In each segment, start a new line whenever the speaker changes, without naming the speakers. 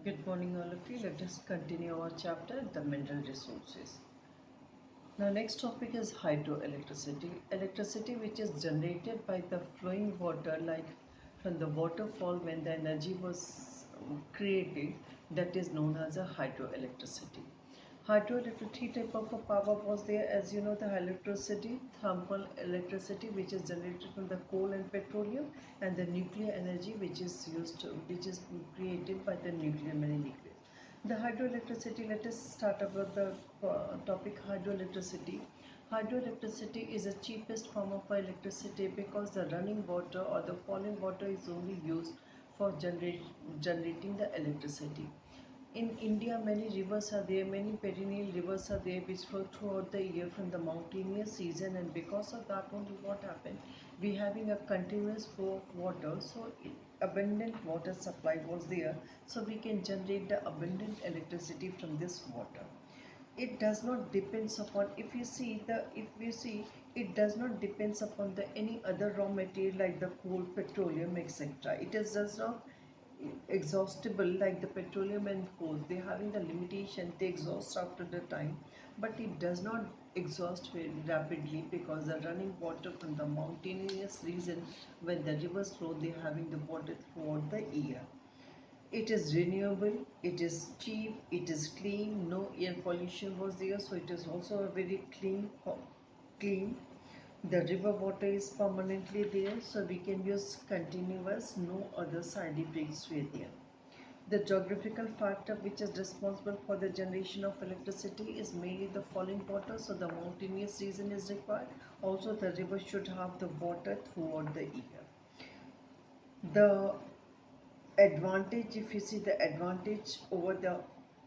Good morning, all of you. Let us continue our chapter, the mineral resources. Now, next topic is hydroelectricity. Electricity which is generated by the flowing water, like from the waterfall when the energy was created, that is known as a hydroelectricity. Hydroelectricity type of a power was there, as you know, the electricity, thermal electricity, which is generated from the coal and petroleum, and the nuclear energy, which is created by the nuclear mini nucleus. The hydroelectricity, let us start about the topic hydroelectricity. Hydroelectricity is the cheapest form of electricity because the running water or the falling water is only used for generating the electricity. In India, many rivers are there, many perennial rivers are there which flow throughout the year from the mountainous season, and because of that only what happened, we having a continuous flow of water, so abundant water supply was there, so we can generate the abundant electricity from this water. It does not depends upon, if you see it does not depends upon the any other raw material like the coal, petroleum, etc. It is does not exhaustible like the petroleum and coal. They having the limitation, they exhaust after the time, but it does not exhaust very rapidly because the running water from the mountainous region, when the rivers flow, they having the water throughout the year. It is renewable, it is cheap, it is clean, no air pollution was there, so it is also a very clean. The river water is permanently there, so we can use continuous, no other side effects were there. The geographical factor which is responsible for the generation of electricity is mainly the falling water, so the mountainous region is required. Also, the river should have the water throughout the year. The advantage, if you see the advantage over the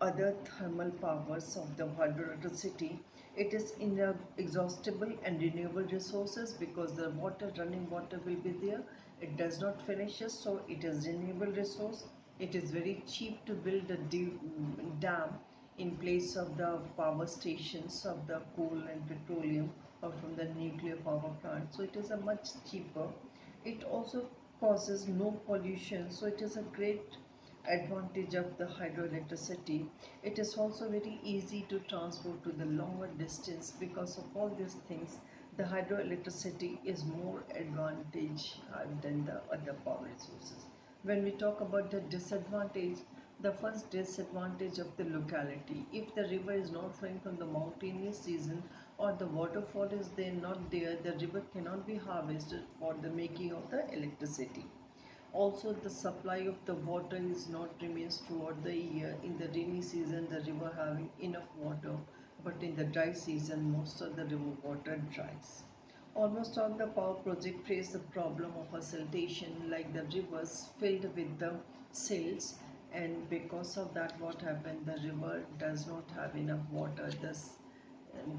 other thermal powers of the hydroelectricity, it is inexhaustible and renewable resources because the water, running water will be there. It does not finish, so it is renewable resource. It is very cheap to build a dam in place of the power stations of the coal and petroleum or from the nuclear power plant, so it is a much cheaper. It also causes no pollution, so it is a great advantage of the hydroelectricity. It is also very easy to transport to the longer distance. Because of all these things, the hydroelectricity is more advantage than the other power resources. When we talk about the disadvantage, the first disadvantage of the locality, if the river is not flowing from the mountainous season or the waterfall is there not there, the river cannot be harvested for the making of the electricity. Also, the supply of the water is not remains throughout the year. In the rainy season, the river having enough water, but in the dry season, most of the river water dries. Almost all the power project face the problem of siltation, like the rivers filled with the silts, and because of that, what happened? The river does not have enough water.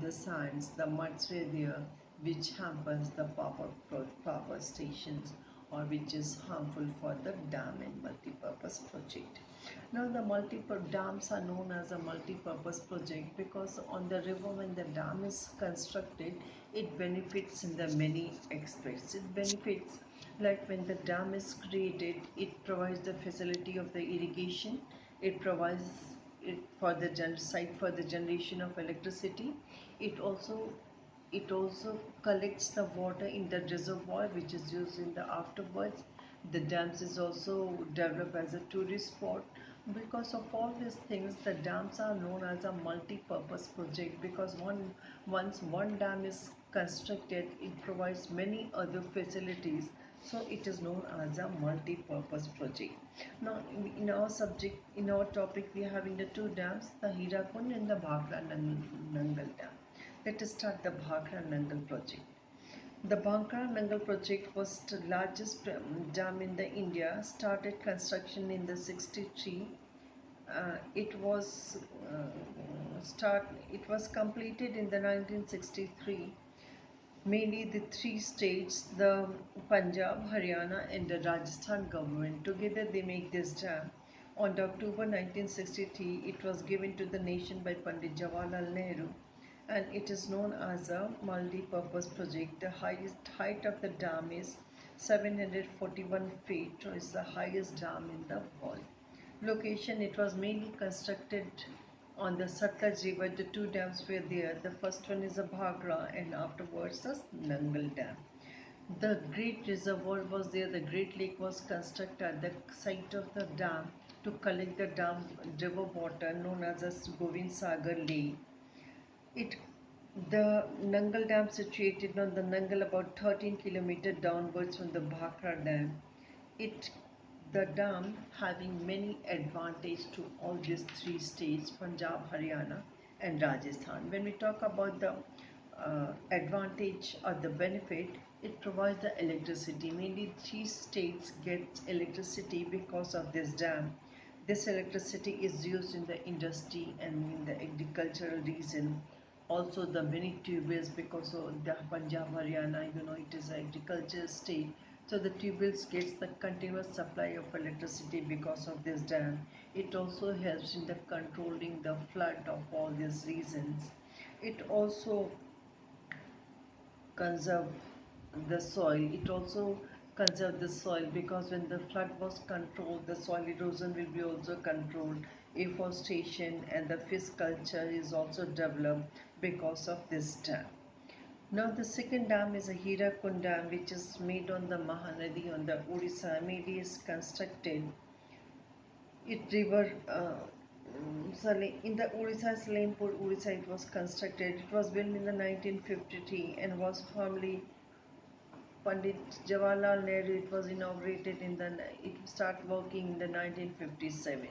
The sands, the muds were there, which hampers the power stations, or which is harmful for the dam and multi-purpose project. Now the dams are known as a multi-purpose project because on the river when the dam is constructed, it benefits in the many aspects. It benefits like when the dam is created, it provides the facility of the irrigation, it provides it for the site for the generation of electricity. It also it also collects the water in the reservoir which is used in the afterwards. The dams is also developed as a tourist spot. Because of all these things, the dams are known as a multi-purpose project because once one dam is constructed, it provides many other facilities, so it is known as a multi-purpose project. Now in our subject, in our topic, we are having the two dams, the Hirakund and the Bhakra Nangal Dam. Let us start the Bhakra Nangal project. The Bhakra Nangal project was the largest dam in the India. Started construction in the 63. It was completed in the 1963. Mainly the three states, the Punjab, Haryana and the Rajasthan government, together they make this dam. On October 1963, it was given to the nation by Pandit Jawaharlal Nehru, and it is known as a multi-purpose project. The highest height of the dam is 741 feet, so it's the highest dam in the world. Location, it was mainly constructed on the Satluj River. The two dams were there. The first one is the Bhagra and afterwards the Nangal Dam. The great reservoir was there. The Great Lake was constructed at the site of the dam to collect the dam river water known as the Govind Sagar Lake. It the Nangal Dam situated on the Nangal about 13 kilometers downwards from the Bhakra Dam. It the dam having many advantage to all these three states, Punjab, Haryana and Rajasthan. When we talk about the advantage or the benefit, it provides the electricity. Mainly three states get electricity because of this dam. This electricity is used in the industry and in the agricultural reason. Also the many tubules, because of the Punjab, Haryana, it is an agricultural state. So the tubules gets the continuous supply of electricity because of this dam. It also helps in the controlling the flood of all these reasons. It also conserve the soil. It also conserve the soil because when the flood was controlled, the soil erosion will be also controlled. Afforestation and the fish culture is also developed because of this dam. Now the second dam is a Hirakund Dam, which is made on the Mahanadi on the Odisha. Mainly is constructed it river in the Odisha, Salempur, Odisha. It was constructed. It was built in the 1953 and was formerly Pandit Jawaharlal Nehru. It was inaugurated in the. It started working in the 1957.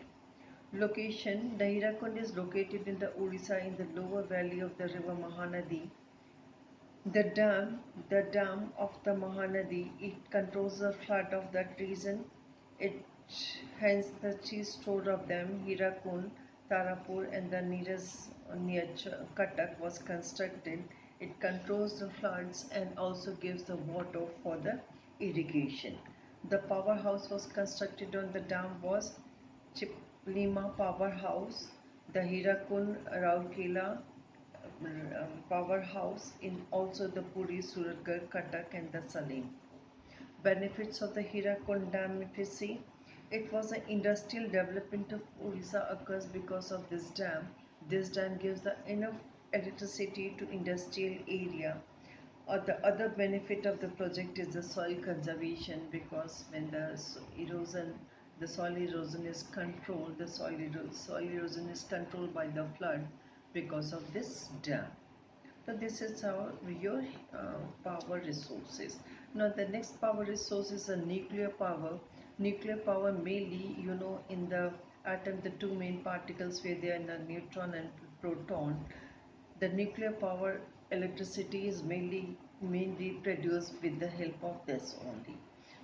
Location: the Hirakund is located in the Odisha in the lower valley of the river Mahanadi. The dam of the Mahanadi, it controls the flood of that region. It hence the chief store of them, Hirakund, Tarapur, and the nearest near Cuttack was constructed. It controls the floods and also gives the water for the irrigation. The powerhouse was constructed on the dam was Chiplima Powerhouse, the Hirakund Rourkela powerhouse in also the Puri, Suratgarh, Cuttack and the Salem. Benefits of the Hirakund Dam, if you see, it was an industrial development of Orissa occurs because of this dam. This dam gives the enough electricity to industrial area. Or the other benefit of the project is the soil conservation, because when the soil erosion is controlled, soil erosion is controlled by the flood because of this dam. So this is our your power resources. Now the next power resource is a nuclear power. Nuclear power mainly, in the atom, the two main particles were there, in the neutron and proton. The nuclear power electricity is mainly produced with the help of this only.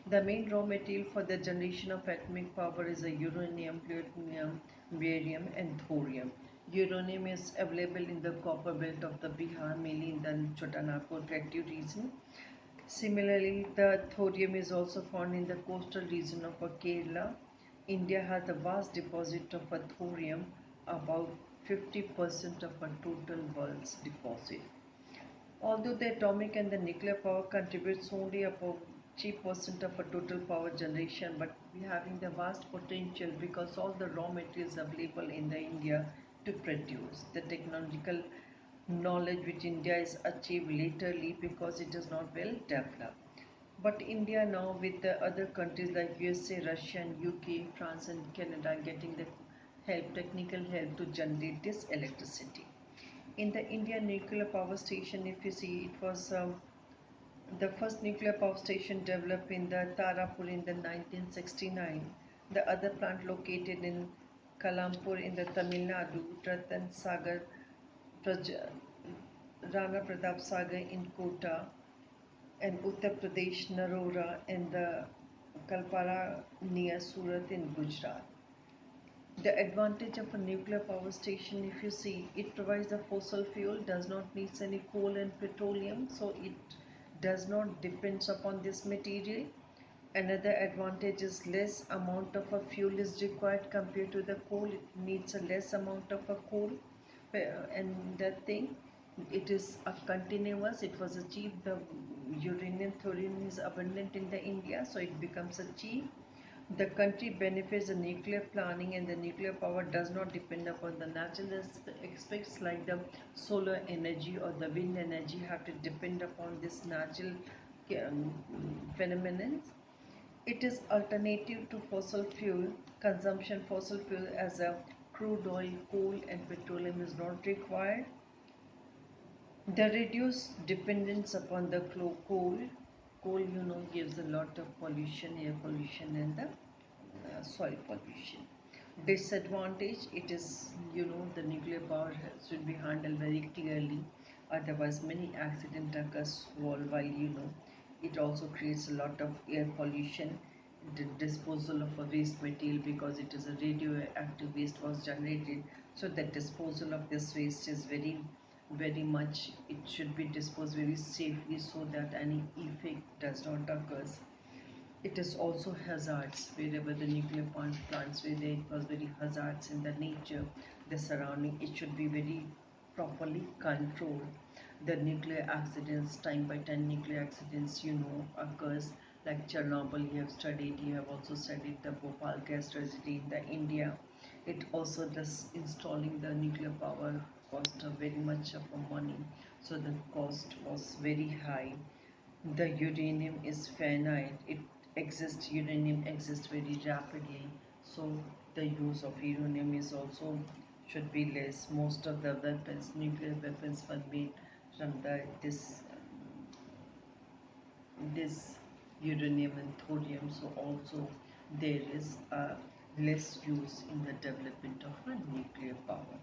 The main raw material for the generation of atomic power is a uranium, plutonium, barium and thorium. Uranium is available in the copper belt of the Bihar, mainly in the Chotanagpur plateau region. Similarly, the thorium is also found in the coastal region of Kerala. India has a vast deposit of a thorium, about 50% of a total world's deposit. Although the atomic and the nuclear power contributes only about 3% of a total power generation, but we having the vast potential because all the raw materials available in the India to produce. The technological knowledge which India is achieved laterly because it is not well developed. But India now with the other countries like USA, Russia and UK, France and Canada getting the technical help to generate this electricity. In the Indian nuclear power station, if you see, it was the first nuclear power station developed in the Tarapur in the 1969. The other plant located in Kalampur in the Tamil Nadu, Ratan Sagar, Rana Pratap Sagar in Kota, and Uttar Pradesh, Narora, and the Kalpara near Surat in Gujarat. The advantage of a nuclear power station, if you see, it provides the fossil fuel, does not need any coal and petroleum, so it does not depends upon this material. Another advantage is less amount of a fuel is required compared to the coal. It needs a less amount of a coal, and that thing, it is a continuous. It was a cheap. The uranium, thorium is abundant in the India, so it becomes a cheap. The country benefits the nuclear planning, and the nuclear power does not depend upon the natural aspects like the solar energy or the wind energy have to depend upon this natural um, phenomenon. It is alternative to fossil fuel consumption. Fossil fuel as a crude oil, coal and petroleum is not required. The reduced dependence upon the coal, gives a lot of pollution, air pollution and the soil pollution. Disadvantage, it is, the nuclear power should be handled very clearly. Otherwise, many accident occurs while, it also creates a lot of air pollution. The disposal of a waste material, because it is a radioactive waste was generated, so the disposal of this waste is very much, it should be disposed very safely so that any effect does not occur. It is also hazards wherever the nuclear plants where there was very hazards in the nature, the surrounding. It should be very properly controlled. The nuclear accidents, time by time nuclear accidents, occurs like Chernobyl. You have studied. You have also studied the Bhopal gas tragedy in the India. It also does installing the nuclear power cost very much of money, so the cost was very high. The uranium is finite. Uranium exists very rapidly. So the use of uranium is also should be less. Most of the weapons, nuclear weapons, were made from this uranium and thorium. So also there is less use in the development of a nuclear power.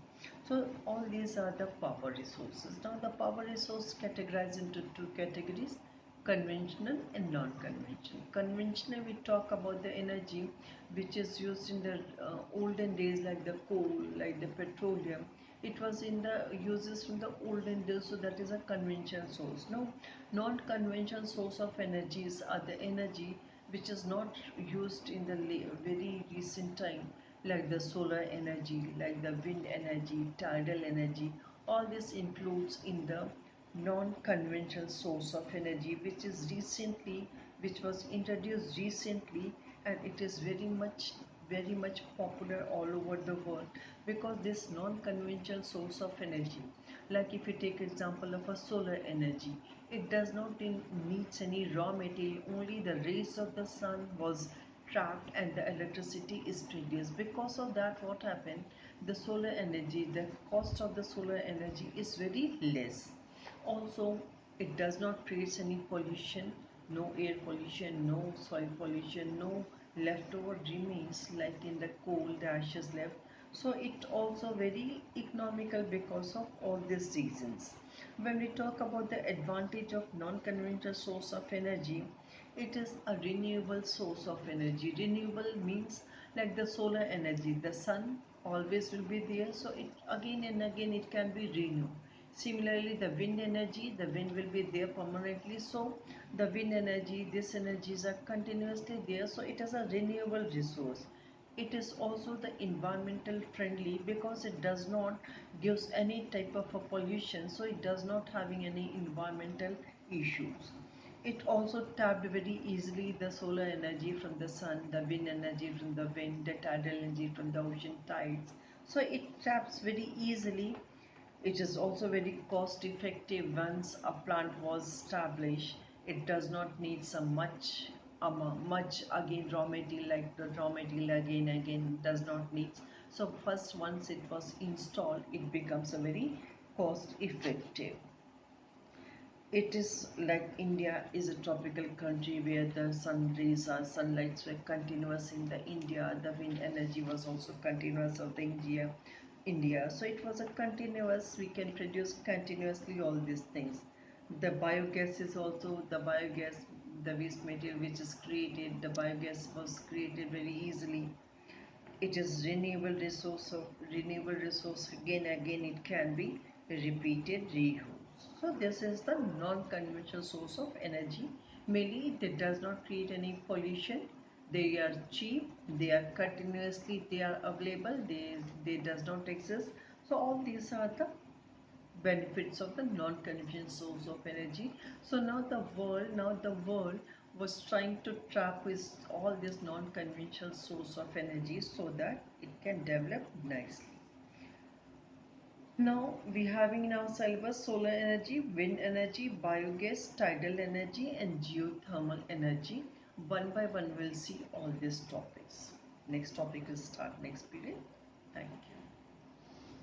So all these are the power resources. Now the power resource categorized into two categories: conventional and non-conventional. Conventional, we talk about the energy which is used in the olden days, like the coal, like the petroleum. It was in the uses from the olden days, so that is a conventional source. Now non-conventional source of energies are the energy which is not used in the very recent time, like the solar energy, like the wind energy, tidal energy. All this includes in the non-conventional source of energy, which was introduced recently, and it is very much popular all over the world, because this non-conventional source of energy, like if you take example of a solar energy, it does not needs any raw material. Only the rays of the sun was trapped and the electricity is produced. Because of that, what happened, the solar energy, the cost of the solar energy is very less. Also, it does not create any pollution, no air pollution, no soil pollution, no leftover remains like in the coal, the ashes left. So it also very economical because of all these reasons. When we talk about the advantage of non-conventional source of energy, it is a renewable source of energy. Renewable means like the solar energy, the sun always will be there, so it again and again it can be renewed. Similarly, the wind energy, the wind will be there permanently, so the wind energy, these energies are continuously there, so it is a renewable resource. It is also the environmental friendly, because it does not gives any type of a pollution, so it does not having any environmental issues. It also tapped very easily the solar energy from the sun, the wind energy from the wind, the tidal energy from the ocean tides. So it taps very easily. It is also very cost effective. Once a plant was established, it does not need some much again raw material, like the raw material again does not need. So first, once it was installed, it becomes a very cost effective. It is like India is a tropical country where the sun rays or sunlights were continuous in the India. The wind energy was also continuous of the India. So it was a continuous, we can produce continuously all these things. The biogas is also the biogas, the waste material which is created, the biogas was created very easily. It is renewable resource, again it can be repeated, reused. So this is the non-conventional source of energy. Mainly it does not create any pollution. They are cheap, they are continuously, they are available, they does not exist. So all these are the benefits of the non-conventional source of energy. So now the world was trying to trap with all this non-conventional source of energy so that it can develop nicely. Now we having in our syllabus solar energy, wind energy, biogas, tidal energy and geothermal energy. One by one we'll see all these topics. Next topic will start next period. Thank you.